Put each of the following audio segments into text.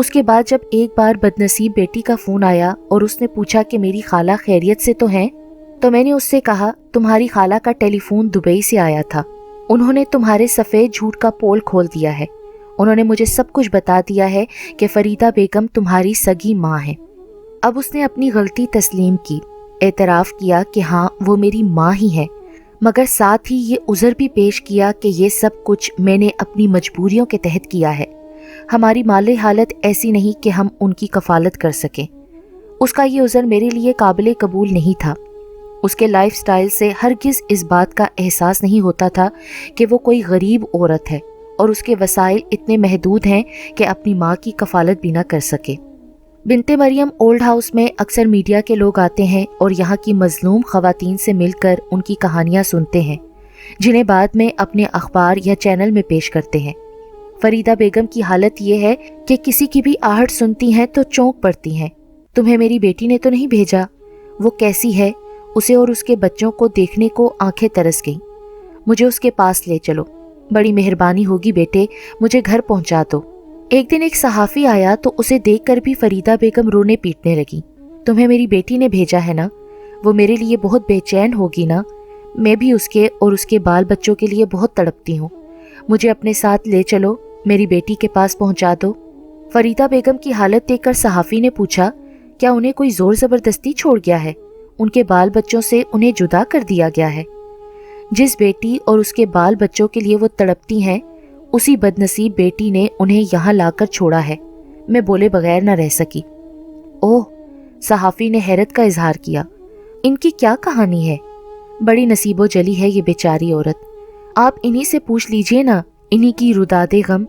اس کے بعد جب ایک بار بدنصیب بیٹی کا فون آیا اور اس نے پوچھا کہ میری خالہ خیریت سے تو ہیں، تو میں نے اس سے کہا تمہاری خالہ کا ٹیلی فون دبئی سے آیا تھا، انہوں نے تمہارے سفید جھوٹ کا پول کھول دیا ہے، انہوں نے مجھے سب کچھ بتا دیا ہے کہ فریدہ بیگم تمہاری سگی ماں ہے۔ اب اس نے اپنی غلطی تسلیم کی، اعتراف کیا کہ ہاں وہ میری ماں ہی ہے، مگر ساتھ ہی یہ عذر بھی پیش کیا کہ یہ سب کچھ میں نے اپنی مجبوریوں کے تحت کیا ہے، ہماری مالی حالت ایسی نہیں کہ ہم ان کی کفالت کر سکیں۔ اس کا یہ عذر میرے لیے قابل قبول نہیں تھا۔ اس کے لائف سٹائل سے ہرگز اس بات کا احساس نہیں ہوتا تھا کہ وہ کوئی غریب عورت ہے اور اس کے وسائل اتنے محدود ہیں کہ اپنی ماں کی کفالت بھی نہ کر سکے۔ بنت مریم اولڈ ہاؤس میں اکثر میڈیا کے لوگ آتے ہیں اور یہاں کی مظلوم خواتین سے مل کر ان کی کہانیاں سنتے ہیں، جنہیں بعد میں اپنے اخبار یا چینل میں پیش کرتے ہیں۔ فریدہ بیگم کی حالت یہ ہے کہ کسی کی بھی آہٹ سنتی ہیں تو چونک پڑتی ہیں۔ تمہیں میری بیٹی نے تو نہیں بھیجا؟ وہ کیسی ہے؟ اسے اور اس کے بچوں کو دیکھنے کو آنکھیں ترس گئیں۔ مجھے اس کے پاس لے چلو، بڑی مہربانی ہوگی بیٹے، مجھے گھر پہنچا دو۔ ایک دن ایک صحافی آیا تو اسے دیکھ کر بھی فریدہ بیگم رونے پیٹنے لگی۔ تمہیں میری بیٹی نے بھیجا ہے نا؟ وہ میرے لیے بہت بے چین ہوگی نا؟ میں بھی اس کے اور اس کے بال بچوں کے لیے بہت تڑپتی ہوں، مجھے اپنے ساتھ لے چلو، میری بیٹی کے پاس پہنچا دو۔ فریدہ بیگم کی حالت دیکھ کر صحافی نے پوچھا کیا انہیں کوئی زور زبردستی چھوڑ گیا ہے؟ ان کے بال بچوں سے انہیں جدا کر دیا گیا ہے؟ جس بیٹی اور اس کے بال بچوں کے لیے وہ تڑپتی ہیں، اسی بدنصیب بیٹی نے انہیں یہاں لا کر چھوڑا ہے۔ میں بولے بغیر نہ رہ سکی۔ اوہ، صحافی نے حیرت کا اظہار کیا، ان کی کیا کہانی ہے؟ بڑی نصیب و جلی ہے یہ بیچاری عورت، آپ انہی سے پوچھ لیجئے نا، انہی کی روداد غم۔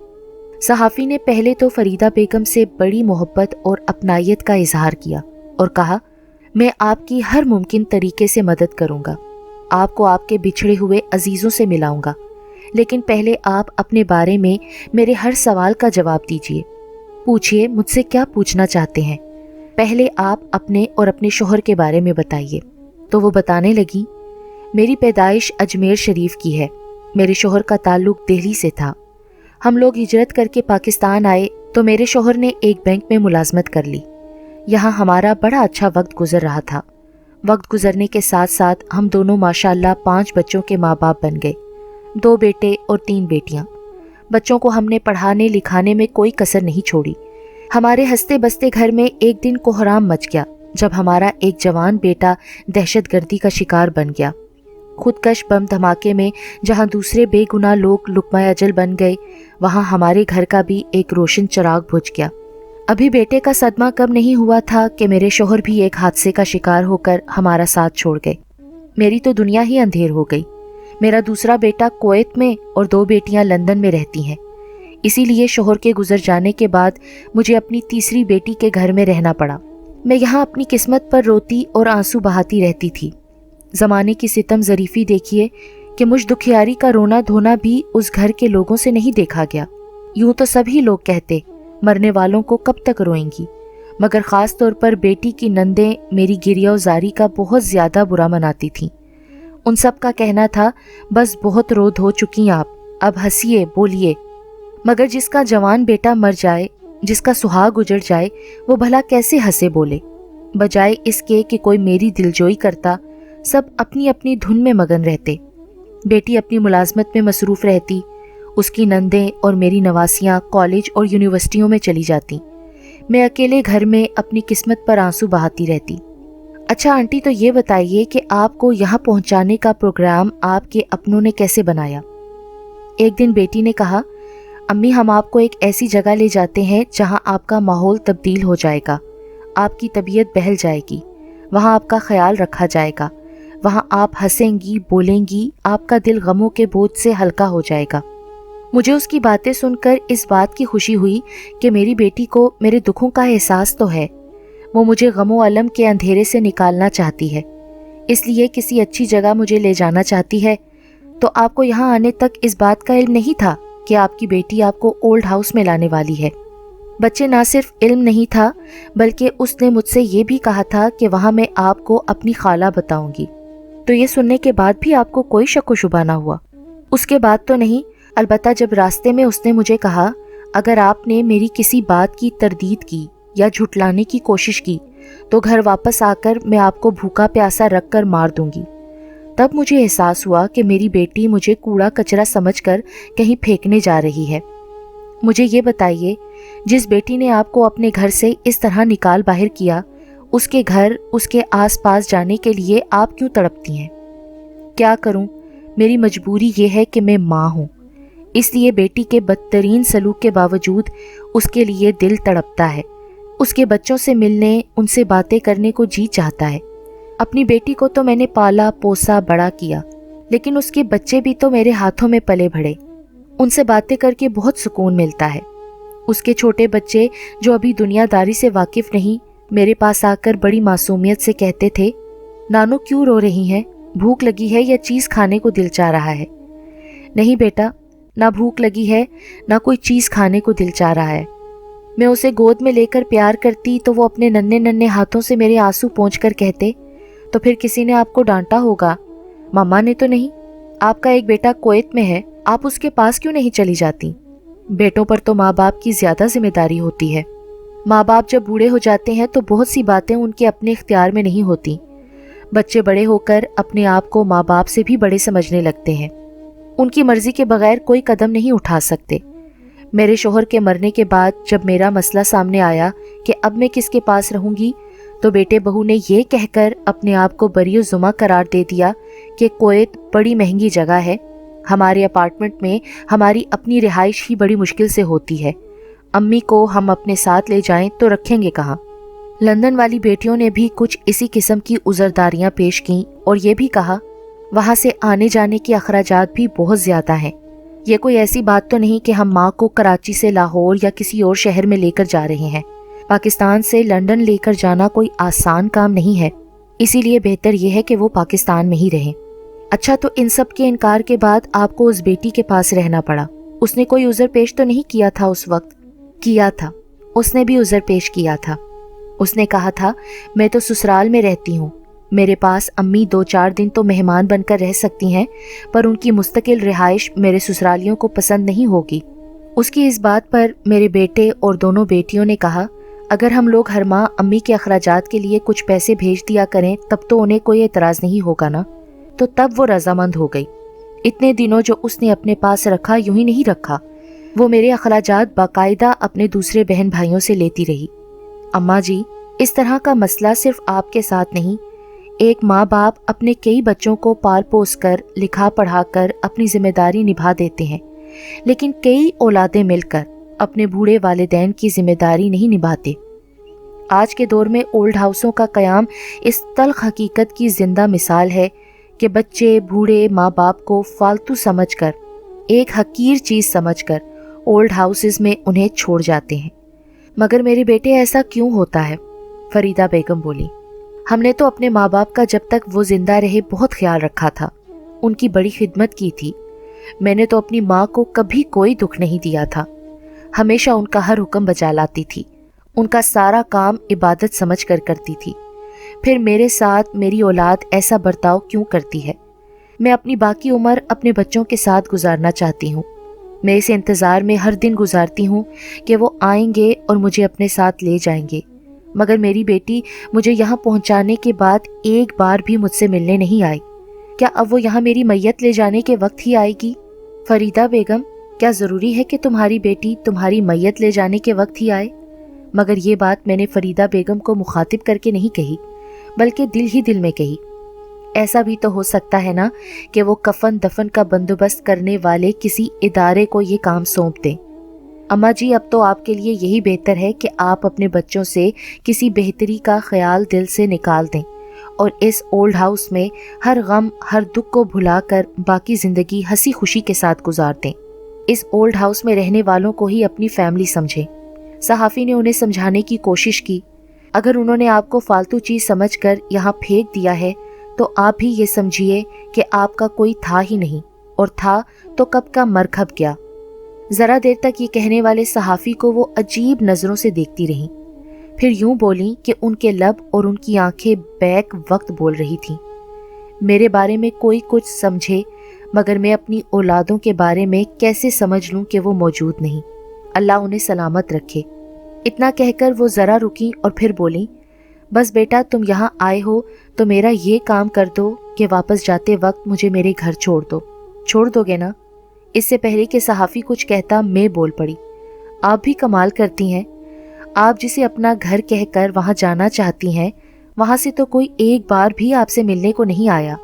صحافی نے پہلے تو فریدہ بیگم سے بڑی محبت اور اپنائیت کا اظہار کیا اور کہا میں آپ کی ہر ممکن طریقے سے مدد کروں گا، آپ کو آپ کے بچھڑے ہوئے عزیزوں سے ملاؤں گا، لیکن پہلے آپ اپنے بارے میں میرے ہر سوال کا جواب دیجیے، پوچھئے مجھ سے کیا پوچھنا چاہتے ہیں، پہلے آپ اپنے اور اپنے شوہر کے بارے میں بتائیے۔ تو وہ بتانے لگی میری پیدائش اجمیر شریف کی ہے، میرے شوہر کا تعلق دہلی سے تھا، ہم لوگ ہجرت کر کے پاکستان آئے تو میرے شوہر نے ایک بینک میں ملازمت کر لی، یہاں ہمارا بڑا اچھا وقت گزر رہا تھا، وقت گزرنے کے ساتھ ساتھ ہم دونوں ماشاءاللہ 5 بچوں کے ماں باپ بن گئے، 2 بیٹے اور 3 بیٹیاں۔ بچوں کو ہم نے پڑھانے لکھانے میں کوئی کسر نہیں چھوڑی۔ ہمارے ہنستے بستے گھر میں ایک دن کوہرام مچ گیا جب ہمارا ایک جوان بیٹا دہشت گردی کا شکار بن گیا۔ خودکش بم دھماکے میں جہاں دوسرے بے گناہ لوگ لقمہ اجل بن گئے، وہاں ہمارے گھر کا بھی ایک روشن چراغ بجھ گیا۔ ابھی بیٹے کا صدمہ کم نہیں ہوا تھا کہ میرے شوہر بھی ایک حادثے کا شکار ہو کر ہمارا ساتھ چھوڑ گئے۔ میری تو دنیا ہی اندھیر ہو گئی۔ میرا دوسرا بیٹا کویت میں اور 2 بیٹیاں لندن میں رہتی ہیں، اسی لیے شوہر کے گزر جانے کے بعد مجھے اپنی تیسری بیٹی کے گھر میں رہنا پڑا۔ میں یہاں اپنی قسمت پر روتی اور آنسو بہاتی رہتی تھی۔ زمانے کی ستم ظریفی دیکھیے کہ مجھ دکھیاری کا رونا دھونا بھی اس گھر کے لوگوں سے نہیں دیکھا گیا۔ یوں تو سبھی لوگ کہتے مرنے والوں کو کب تک روئیں گی، مگر خاص طور پر بیٹی کی نندیں میری گریہ و زاری کا بہت زیادہ برا مناتی تھیں۔ ان سب کا کہنا تھا بس بہت رو دھو چکی آپ، اب ہنسیے بولیے۔ مگر جس کا جوان بیٹا مر جائے، جس کا سہاگ اجڑ جائے، وہ بھلا کیسے ہنسے بولے؟ بجائے اس کے کہ کوئی میری دلجوئی کرتا، سب اپنی اپنی دھن میں مگن رہتے۔ بیٹی اپنی ملازمت میں مصروف رہتی، اس کی نندیں اور میری نواسیاں کالج اور یونیورسٹیوں میں چلی جاتی، میں اکیلے گھر میں اپنی قسمت پر آنسو بہاتی رہتی۔ اچھا آنٹی، تو یہ بتائیے کہ آپ کو یہاں پہنچانے کا پروگرام آپ کے اپنوں نے کیسے بنایا؟ ایک دن بیٹی نے کہا امی ہم آپ کو ایک ایسی جگہ لے جاتے ہیں جہاں آپ کا ماحول تبدیل ہو جائے گا، آپ کی طبیعت بہل جائے گی، وہاں آپ کا خیال رکھا جائے گا، وہاں آپ ہنسیں گی بولیں گی، آپ کا دل غموں کے بوجھ سے ہلکا ہو جائے گا۔ مجھے اس کی باتیں سن کر اس بات کی خوشی ہوئی کہ میری بیٹی کو میرے دکھوں کا احساس تو ہے، وہ مجھے غم و الم کے اندھیرے سے نکالنا چاہتی ہے، اس لیے کسی اچھی جگہ مجھے لے جانا چاہتی ہے۔ تو آپ کو یہاں آنے تک اس بات کا علم نہیں تھا کہ آپ کی بیٹی آپ کو اولڈ ہاؤس میں لانے والی ہے؟ بچے نہ صرف علم نہیں تھا بلکہ اس نے مجھ سے یہ بھی کہا تھا کہ وہاں میں آپ کو اپنی خالہ بتاؤں گی۔ تو یہ سننے کے بعد بھی آپ کو کوئی شک و شبہ نہ ہوا؟ اس کے بعد تو نہیں، البتہ جب راستے میں اس نے مجھے کہا اگر آپ نے میری کسی بات کی تردید کی یا جھٹلانے کی کوشش کی تو گھر واپس آ کر میں آپ کو بھوکا پیاسا رکھ کر مار دوں گی۔ تب مجھے احساس ہوا کہ میری بیٹی مجھے کوڑا کچرا سمجھ کر کہیں پھینکنے جا رہی ہے۔ مجھے یہ بتائیے، جس بیٹی نے آپ کو اپنے گھر سے اس طرح نکال باہر کیا، اس کے گھر، اس کے آس پاس جانے کے لیے آپ کیوں تڑپتی ہیں؟ کیا کروں، میری مجبوری یہ ہے کہ میں ماں ہوں، اس لیے بیٹی کے بدترین سلوک کے باوجود اس کے لیے دل تڑپتا ہے، اس کے بچوں سے ملنے، ان سے باتیں کرنے کو جی چاہتا ہے۔ اپنی بیٹی کو تو میں نے پالا پوسا بڑا کیا، لیکن اس کے بچے بھی تو میرے ہاتھوں میں پلے بڑھے، ان سے باتیں کر کے بہت سکون ملتا ہے۔ اس کے چھوٹے بچے جو ابھی دنیا داری سے واقف نہیں، میرے پاس آ کر بڑی معصومیت سے کہتے تھے، نانو کیوں رو رہی ہیں، بھوک لگی ہے یا چیز کھانے کو دل چاہ رہا ہے؟ نہیں بیٹا، نہ بھوک لگی ہے نہ کوئی چیز کھانے کو دل چاہ رہا ہے۔ میں اسے گود میں لے کر پیار کرتی تو وہ اپنے ننھے ننھے ہاتھوں سے میرے آنسو پونچھ کر کہتے، تو پھر کسی نے آپ کو ڈانٹا ہوگا، ماما نے تو نہیں؟ آپ کا ایک بیٹا کویت میں ہے، آپ اس کے پاس کیوں نہیں چلی جاتی؟ بیٹوں پر تو ماں باپ کی زیادہ ذمہ داری ہوتی ہے۔ ماں باپ جب بوڑھے ہو جاتے ہیں تو بہت سی باتیں ان کے اپنے اختیار میں نہیں ہوتی۔ بچے بڑے ہو کر اپنے آپ کو ماں باپ سے بھی بڑے سمجھنے لگتے ہیں، ان کی مرضی کے بغیر کوئی قدم نہیں اٹھا سکتے۔ میرے شوہر کے مرنے کے بعد جب میرا مسئلہ سامنے آیا کہ اب میں کس کے پاس رہوں گی، تو بیٹے بہو نے یہ کہہ کر اپنے آپ کو بری و ذمہ قرار دے دیا کہ کویت بڑی مہنگی جگہ ہے، ہمارے اپارٹمنٹ میں ہماری اپنی رہائش ہی بڑی مشکل سے ہوتی ہے، امی کو ہم اپنے ساتھ لے جائیں تو رکھیں گے کہاں؟ لندن والی بیٹیوں نے بھی کچھ اسی قسم کی عذرداریاں پیش کیں اور یہ بھی کہا، وہاں سے آنے جانے کے اخراجات بھی بہت زیادہ ہیں، یہ کوئی ایسی بات تو نہیں کہ ہم ماں کو کراچی سے لاہور یا کسی اور شہر میں لے کر جا رہے ہیں، پاکستان سے لندن لے کر جانا کوئی آسان کام نہیں ہے، اسی لیے بہتر یہ ہے کہ وہ پاکستان میں ہی رہیں۔ اچھا، تو ان سب کے انکار کے بعد آپ کو اس بیٹی کے پاس رہنا پڑا، اس نے کوئی عذر پیش تو نہیں کیا تھا اس وقت؟ کیا تھا، اس نے بھی عذر پیش کیا تھا۔ اس نے کہا تھا، میں تو سسرال میں رہتی ہوں، میرے پاس امی 2-4 دن تو مہمان بن کر رہ سکتی ہیں، پر ان کی مستقل رہائش میرے سسرالیوں کو پسند نہیں ہوگی۔ اس کی اس بات پر میرے بیٹے اور دونوں بیٹیوں نے کہا، اگر ہم لوگ ہر ماہ امی کے اخراجات کے لیے کچھ پیسے بھیج دیا کریں تب تو انہیں کوئی اعتراض نہیں ہوگا نا؟ تو تب وہ رضامند ہو گئی۔ اتنے دنوں جو اس نے اپنے پاس رکھا یوں ہی نہیں رکھا، وہ میرے اخراجات باقاعدہ اپنے دوسرے بہن بھائیوں سے لیتی رہی۔ اماں جی، اس طرح کا مسئلہ صرف آپ کے ساتھ نہیں، ایک ماں باپ اپنے کئی بچوں کو پال پوس کر لکھا پڑھا کر اپنی ذمہ داری نبھا دیتے ہیں، لیکن کئی اولادیں مل کر اپنے بوڑھے والدین کی ذمہ داری نہیں نبھاتے۔ آج کے دور میں اولڈ ہاؤسوں کا قیام اس تلخ حقیقت کی زندہ مثال ہے کہ بچے بوڑھے ماں باپ کو فالتو سمجھ کر، ایک حقیر چیز سمجھ کر اولڈ ہاؤسز میں انہیں چھوڑ جاتے ہیں۔ مگر میرے بیٹے ایسا کیوں ہوتا ہے؟ فریدہ بیگم بولی، ہم نے تو اپنے ماں باپ کا جب تک وہ زندہ رہے بہت خیال رکھا تھا، ان کی بڑی خدمت کی تھی، میں نے تو اپنی ماں کو کبھی کوئی دکھ نہیں دیا تھا، ہمیشہ ان کا ہر حکم بجا لاتی تھی، ان کا سارا کام عبادت سمجھ کر کرتی تھی۔ پھر میرے ساتھ میری اولاد ایسا برتاؤ کیوں کرتی ہے؟ میں اپنی باقی عمر اپنے بچوں کے ساتھ گزارنا چاہتی ہوں، میں اس انتظار میں ہر دن گزارتی ہوں کہ وہ آئیں گے اور مجھے اپنے ساتھ لے جائیں گے، مگر میری بیٹی مجھے یہاں پہنچانے کے بعد ایک بار بھی مجھ سے ملنے نہیں آئی، کیا اب وہ یہاں میری میت لے جانے کے وقت ہی آئے گی؟ فریدہ بیگم، کیا ضروری ہے کہ تمہاری بیٹی تمہاری میت لے جانے کے وقت ہی آئے؟ مگر یہ بات میں نے فریدہ بیگم کو مخاطب کر کے نہیں کہی، بلکہ دل ہی دل میں کہی۔ ایسا بھی تو ہو سکتا ہے نا کہ وہ کفن دفن کا بندوبست کرنے والے کسی ادارے کو یہ کام سونپ دیں۔ اماں جی، اب تو آپ کے لیے یہی بہتر ہے کہ آپ اپنے بچوں سے کسی بہتری کا خیال دل سے نکال دیں اور اس اولڈ ہاؤس میں ہر غم ہر دکھ کو بھلا کر باقی زندگی ہنسی خوشی کے ساتھ گزار دیں۔ اس اولڈ ہاؤس میں رہنے والوں کو ہی اپنی فیملی سمجھیں۔ صحافی نے انہیں سمجھانے کی کوشش کی، اگر انہوں نے آپ کو فالتو چیز سمجھ کر یہاں پھینک دیا ہے تو آپ بھی یہ سمجھیے کہ آپ کا کوئی تھا ہی نہیں، اور تھا تو کب کا مر کھپ گیا۔ ذرا دیر تک یہ کہنے والے صحافی کو وہ عجیب نظروں سے دیکھتی رہیں، پھر یوں بولیں کہ ان کے لب اور ان کی آنکھیں بیک وقت بول رہی تھیں، میرے بارے میں کوئی کچھ سمجھے مگر میں اپنی اولادوں کے بارے میں کیسے سمجھ لوں کہ وہ موجود نہیں؟ اللہ انہیں سلامت رکھے۔ اتنا کہہ کر وہ ذرا رکی اور پھر بولیں، بس بیٹا تم یہاں آئے ہو تو میرا یہ کام کر دو کہ واپس جاتے وقت مجھے میرے گھر چھوڑ دو گے نا؟ اس سے پہلے کہ صحافی کچھ کہتا میں بول پڑی، آپ بھی کمال کرتی ہیں، آپ جسے اپنا گھر کہہ کر وہاں جانا چاہتی ہیں وہاں سے تو کوئی ایک بار بھی آپ سے ملنے کو نہیں آیا،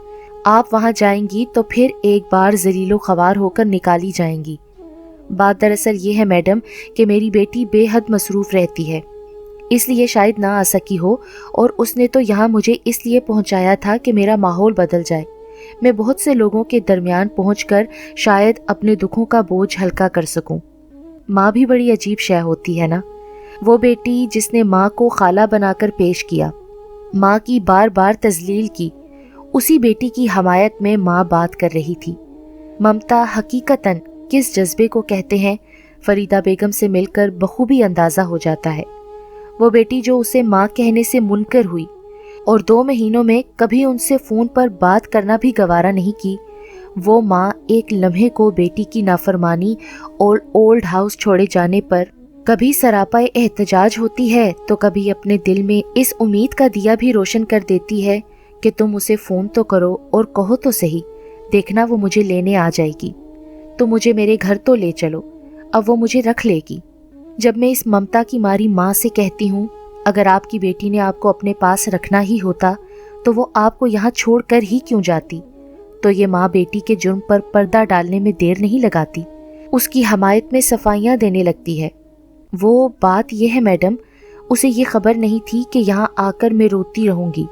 آپ وہاں جائیں گی تو پھر ایک بار ذلیل و خوار ہو کر نکالی جائیں گی۔ بات دراصل یہ ہے میڈم کہ میری بیٹی بے حد مصروف رہتی ہے، اس لیے شاید نہ آ سکی ہو، اور اس نے تو یہاں مجھے اس لیے پہنچایا تھا کہ میرا ماحول بدل جائے، میں بہت سے لوگوں کے درمیان پہنچ کر شاید اپنے دکھوں کا بوجھ ہلکا کر سکوں۔ ماں بھی بڑی عجیب شے ہوتی ہے نا، وہ بیٹی جس نے ماں کو خالہ بنا کر پیش کیا، ماں کی بار بار تذلیل کی، اسی بیٹی کی حمایت میں ماں بات کر رہی تھی۔ ممتا حقیقتاً کس جذبے کو کہتے ہیں فریدہ بیگم سے مل کر بخوبی اندازہ ہو جاتا ہے۔ وہ بیٹی جو اسے ماں کہنے سے منکر ہوئی اور 2 مہینوں میں کبھی ان سے فون پر بات کرنا بھی گوارا نہیں کی، وہ ماں ایک لمحے کو بیٹی کی نافرمانی اور اولڈ ہاؤس چھوڑے جانے پر کبھی سراپا احتجاج ہوتی ہے تو کبھی اپنے دل میں اس امید کا دیا بھی روشن کر دیتی ہے کہ تم اسے فون تو کرو اور کہو تو صحیح، دیکھنا وہ مجھے لینے آ جائے گی، تو مجھے میرے گھر تو لے چلو، اب وہ مجھے رکھ لے گی۔ جب میں اس ممتا کی ماری ماں سے کہتی ہوں اگر آپ کی بیٹی نے آپ کو اپنے پاس رکھنا ہی ہوتا تو وہ آپ کو یہاں چھوڑ کر ہی کیوں جاتی، تو یہ ماں بیٹی کے جرم پر پردہ ڈالنے میں دیر نہیں لگاتی، اس کی حمایت میں صفائیاں دینے لگتی ہے۔ وہ بات یہ ہے میڈم، اسے یہ خبر نہیں تھی کہ یہاں آ کر میں روتی رہوں گی،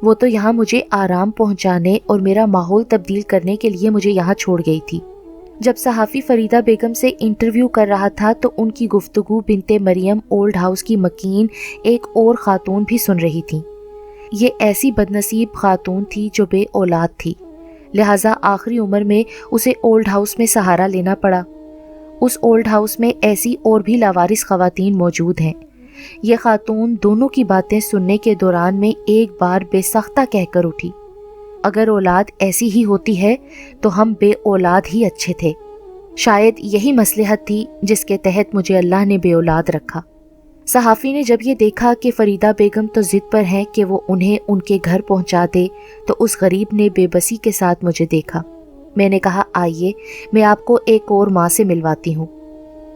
وہ تو یہاں مجھے آرام پہنچانے اور میرا ماحول تبدیل کرنے کے لیے مجھے یہاں چھوڑ گئی تھی۔ جب صحافی فریدہ بیگم سے انٹرویو کر رہا تھا تو ان کی گفتگو بنت مریم اولڈ ہاؤس کی مکین ایک اور خاتون بھی سن رہی تھی۔ یہ ایسی بدنصیب خاتون تھی جو بے اولاد تھی، لہٰذا آخری عمر میں اسے اولڈ ہاؤس میں سہارا لینا پڑا۔ اس اولڈ ہاؤس میں ایسی اور بھی لاوارث خواتین موجود ہیں۔ یہ خاتون دونوں کی باتیں سننے کے دوران میں ایک بار بے سختہ کہہ کر اٹھی، اگر اولاد ایسی ہی ہوتی ہے تو ہم بے اولاد ہی اچھے تھے، شاید یہی مصلحت تھی جس کے تحت مجھے اللہ نے بے اولاد رکھا۔ صحافی نے جب یہ دیکھا کہ فریدہ بیگم تو ضد پر ہیں کہ وہ انہیں ان کے گھر پہنچا دے تو اس غریب نے بے بسی کے ساتھ مجھے دیکھا۔ میں نے کہا آئیے میں آپ کو ایک اور ماں سے ملواتی ہوں۔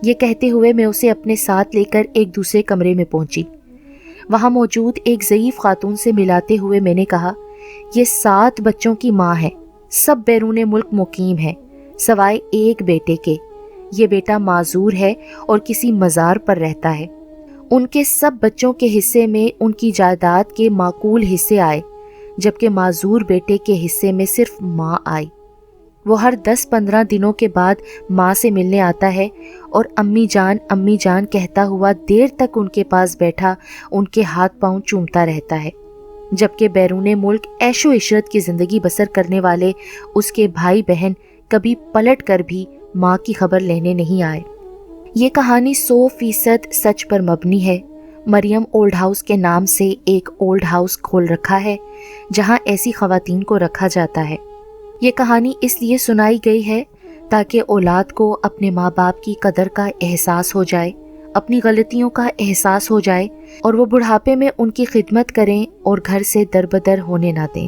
یہ کہتے ہوئے میں اسے اپنے ساتھ لے کر ایک دوسرے کمرے میں پہنچی۔ وہاں موجود ایک ضعیف خاتون سے ملاتے ہوئے میں نے کہا، یہ 7 بچوں کی ماں ہے، سب بیرون ملک مقیم ہیں سوائے ایک بیٹے کے، یہ بیٹا معذور ہے اور کسی مزار پر رہتا ہے۔ ان کے سب بچوں کے حصے میں ان کی جائیداد کے معقول حصے آئے، جبکہ معذور بیٹے کے حصے میں صرف ماں آئی۔ وہ ہر 10-15 دنوں کے بعد ماں سے ملنے آتا ہے اور امی جان کہتا ہوا دیر تک ان کے پاس بیٹھا ان کے ہاتھ پاؤں چومتا رہتا ہے، جبکہ بیرون ملک عیش و عشرت کی زندگی بسر کرنے والے اس کے بھائی بہن کبھی پلٹ کر بھی ماں کی خبر لینے نہیں آئے۔ یہ کہانی 100% سچ پر مبنی ہے۔ مریم اولڈ ہاؤس کے نام سے ایک اولڈ ہاؤس کھول رکھا ہے جہاں ایسی خواتین کو رکھا جاتا ہے۔ یہ کہانی اس لیے سنائی گئی ہے تاکہ اولاد کو اپنے ماں باپ کی قدر کا احساس ہو جائے، اپنی غلطیوں کا احساس ہو جائے اور وہ بڑھاپے میں ان کی خدمت کریں اور گھر سے در بدر ہونے نہ دیں۔